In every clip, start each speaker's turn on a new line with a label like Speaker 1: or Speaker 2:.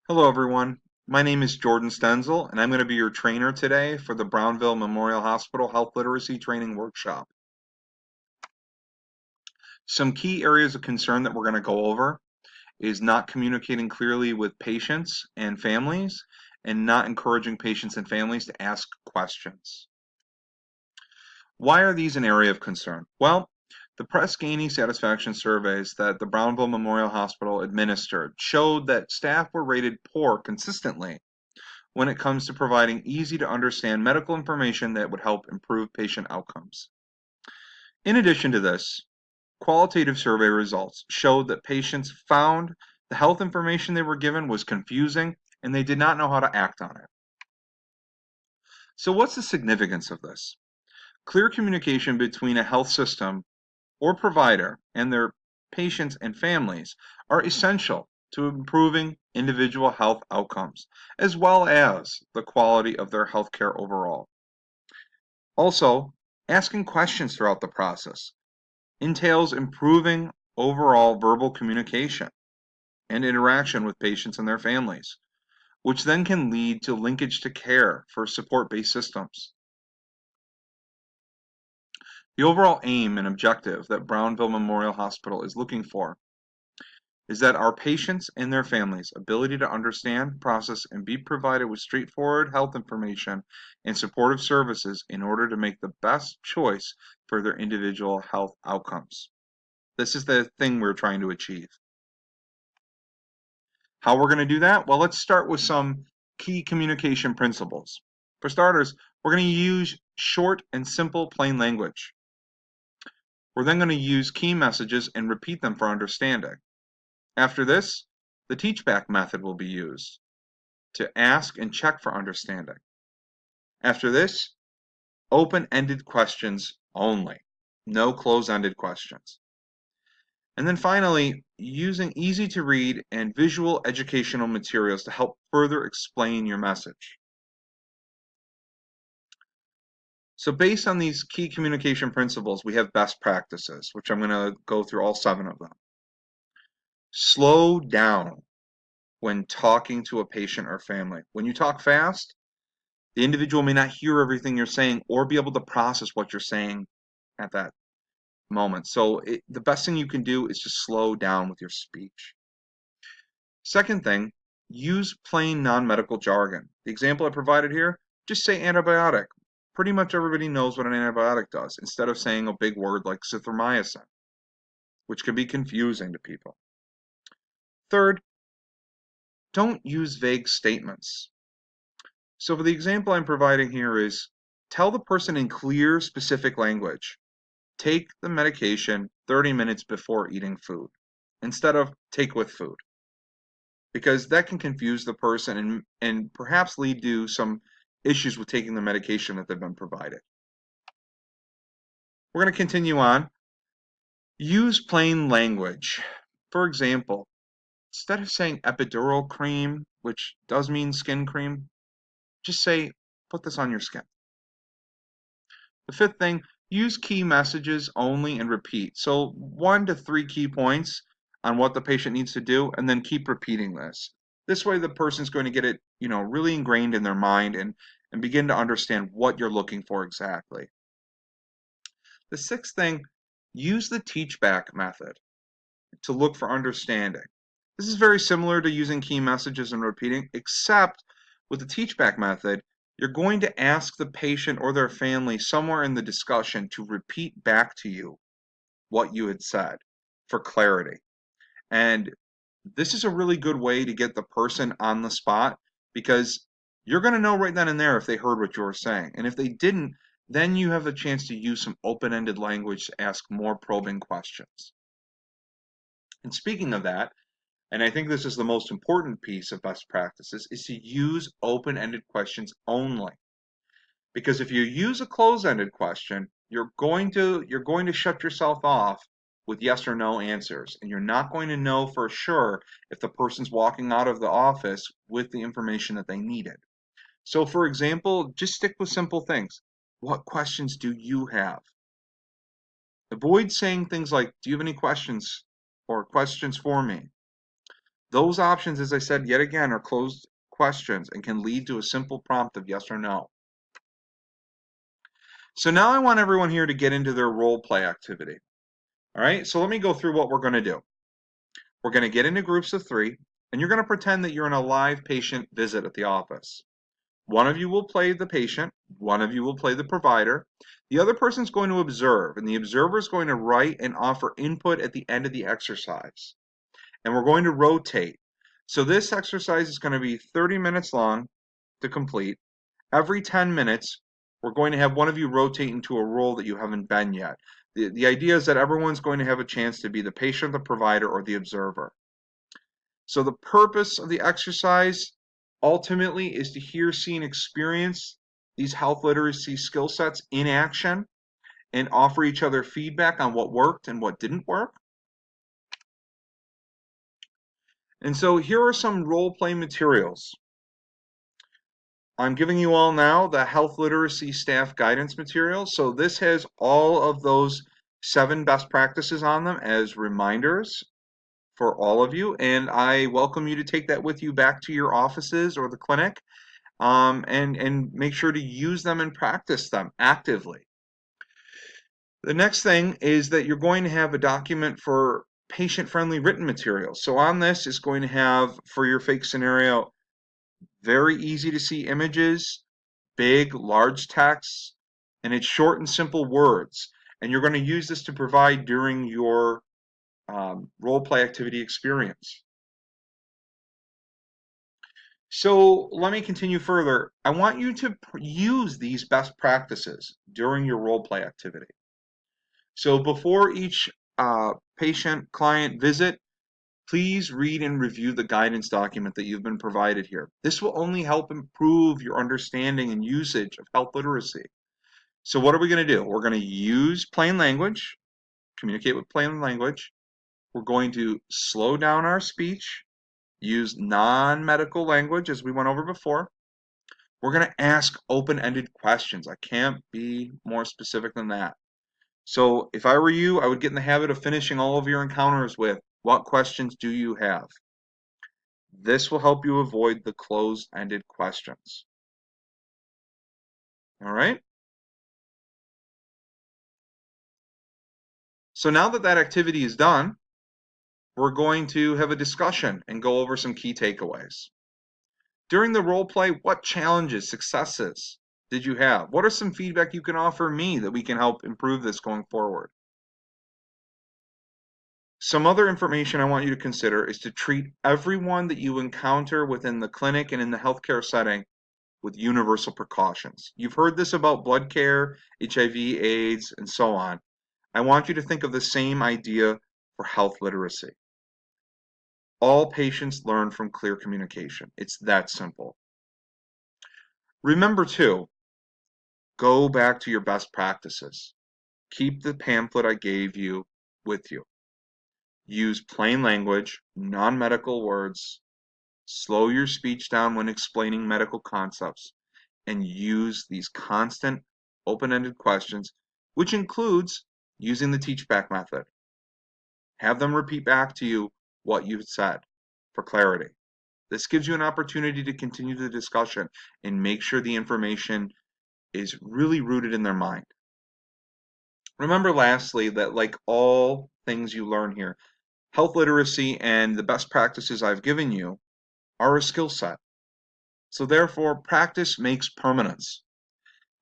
Speaker 1: Hello, everyone. My name is Jordan Stenzel, and I'm going to be your trainer today for the Brownville Memorial Hospital Health Literacy Training Workshop. Some key areas of concern that we're going to go over is not communicating clearly with patients and families, and not encouraging patients and families to ask questions. Why are these an area of concern? Well, the Press Ganey satisfaction surveys that the Brownville Memorial Hospital administered showed that staff were rated poor consistently when it comes to providing easy to understand medical information that would help improve patient outcomes. In addition to this, qualitative survey results showed that patients found the health information they were given was confusing and they did not know how to act on it. So, what's the significance of this? Clear communication between a health system or provider and their patients and families are essential to improving individual health outcomes, as well as the quality of their healthcare overall. Also, asking questions throughout the process entails improving overall verbal communication and interaction with patients and their families, which then can lead to linkage to care for support-based systems. The overall aim and objective that Brownville Memorial Hospital is looking for is that our patients and their families' ability to understand, process, and be provided with straightforward health information and supportive services in order to make the best choice for their individual health outcomes. This is the thing we're trying to achieve. How we're going to do that? Well, let's start with some key communication principles. For starters, we're going to use short and simple plain language. We're then going to use key messages and repeat them for understanding. After this, the teach-back method will be used to ask and check for understanding. After this, open-ended questions only, no close-ended questions. And then finally, using easy-to-read and visual educational materials to help further explain your message. So based on these key communication principles, we have best practices, which I'm going to go through all 7 of them. Slow down when talking to a patient or family. When you talk fast, the individual may not hear everything you're saying or be able to process what you're saying at that moment. So the best thing you can do is just slow down with your speech. Second thing, use plain non-medical jargon. The example I provided here, just say antibiotic. Pretty much everybody knows what an antibiotic does, instead of saying a big word like zithromycin, which can be confusing to people. Third, don't use vague statements. So for the example I'm providing here is, tell the person in clear, specific language, take the medication 30 minutes before eating food, instead of take with food, because that can confuse the person and perhaps lead to some issues with taking the medication that they've been provided. We're going to continue on. Use plain language. For example, instead of saying epidural cream, which does mean skin cream, just say, put this on your skin. The fifth thing, use key messages only and repeat. So 1 to 3 key points on what the patient needs to do, and then keep repeating this. This way the person's going to get it, really ingrained in their mind and begin to understand what you're looking for exactly. The sixth thing, use the teach-back method to look for understanding. This is very similar to using key messages and repeating, except with the teach-back method, you're going to ask the patient or their family somewhere in the discussion to repeat back to you what you had said for clarity. And this is a really good way to get the person on the spot, because you're going to know right then and there if they heard what you were saying. And if they didn't, then you have the chance to use some open-ended language to ask more probing questions. And speaking of that, and I think this is the most important piece of best practices, is to use open-ended questions only. Because if you use a closed-ended question, you're going to shut yourself off with yes or no answers, and you're not going to know for sure if the person's walking out of the office with the information that they needed. So for example, just stick with simple things. What questions do you have? Avoid saying things like, do you have any questions or questions for me? Those options, as I said yet again, are closed questions and can lead to a simple prompt of yes or no. So now I want everyone here to get into their role play activity. All right, so let me go through what we're going to do. We're going to get into groups of 3, and you're going to pretend that you're in a live patient visit at the office. One of you will play the patient, one of you will play the provider, the other person's going to observe, and the observer is going to write and offer input at the end of the exercise. And we're going to rotate. So this exercise is going to be 30 minutes long to complete. Every 10 minutes, we're going to have one of you rotate into a role that you haven't been yet. The idea is that everyone's going to have a chance to be the patient, the provider, or the observer. So the purpose of the exercise ultimately is to hear, see, and experience these health literacy skill sets in action and offer each other feedback on what worked and what didn't work. And so here are some role play materials. I'm giving you all now the health literacy staff guidance material. So this has all of those 7 best practices on them as reminders for all of you. And I welcome you to take that with you back to your offices or the clinic, and make sure to use them and practice them actively. The next thing is that you're going to have a document for patient-friendly written materials. So on this is going to have, for your fake scenario, very easy to see images, big, large text, and it's short and simple words. And you're going to use this to provide during your role play activity experience. So let me continue further. I want you to use these best practices during your role play activity. So before each patient-client visit, please read and review the guidance document that you've been provided here. This will only help improve your understanding and usage of health literacy. So what are we going to do? We're going to use plain language, communicate with plain language. We're going to slow down our speech, use non-medical language as we went over before. We're going to ask open-ended questions. I can't be more specific than that. So if I were you, I would get in the habit of finishing all of your encounters with, what questions do you have? This will help you avoid the closed-ended questions. All right? So now that that activity is done, we're going to have a discussion and go over some key takeaways. During the role play, what challenges, successes did you have? What are some feedback you can offer me that we can help improve this going forward? Some other information I want you to consider is to treat everyone that you encounter within the clinic and in the healthcare setting with universal precautions. You've heard this about blood care, HIV, AIDS, and so on. I want you to think of the same idea for health literacy. All patients learn from clear communication. It's that simple. Remember too, go back to your best practices. Keep the pamphlet I gave you with you. Use plain language, non-medical words. Slow your speech down when explaining medical concepts, and use these constant open-ended questions, which includes using the teach-back method. Have them repeat back to you what you've said for clarity. This gives you an opportunity to continue the discussion and make sure the information is really rooted in their mind. Remember lastly that, like all things you learn here, health literacy and the best practices I've given you are a skill set. So therefore, practice makes permanence.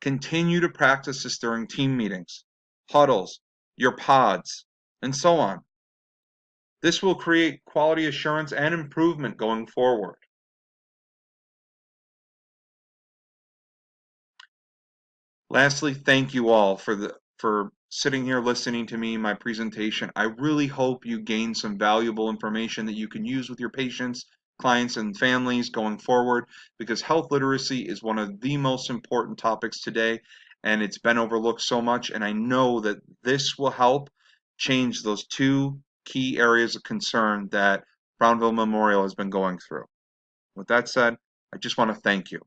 Speaker 1: Continue to practice this during team meetings, huddles, your pods, and so on. This will create quality assurance and improvement going forward. Lastly, thank you all for sitting here listening to me, my presentation. I really hope you gain some valuable information that you can use with your patients, clients, and families going forward, because health literacy is one of the most important topics today, and it's been overlooked so much, and I know that this will help change those 2 key areas of concern that Brownville Memorial has been going through. With that said, I just want to thank you.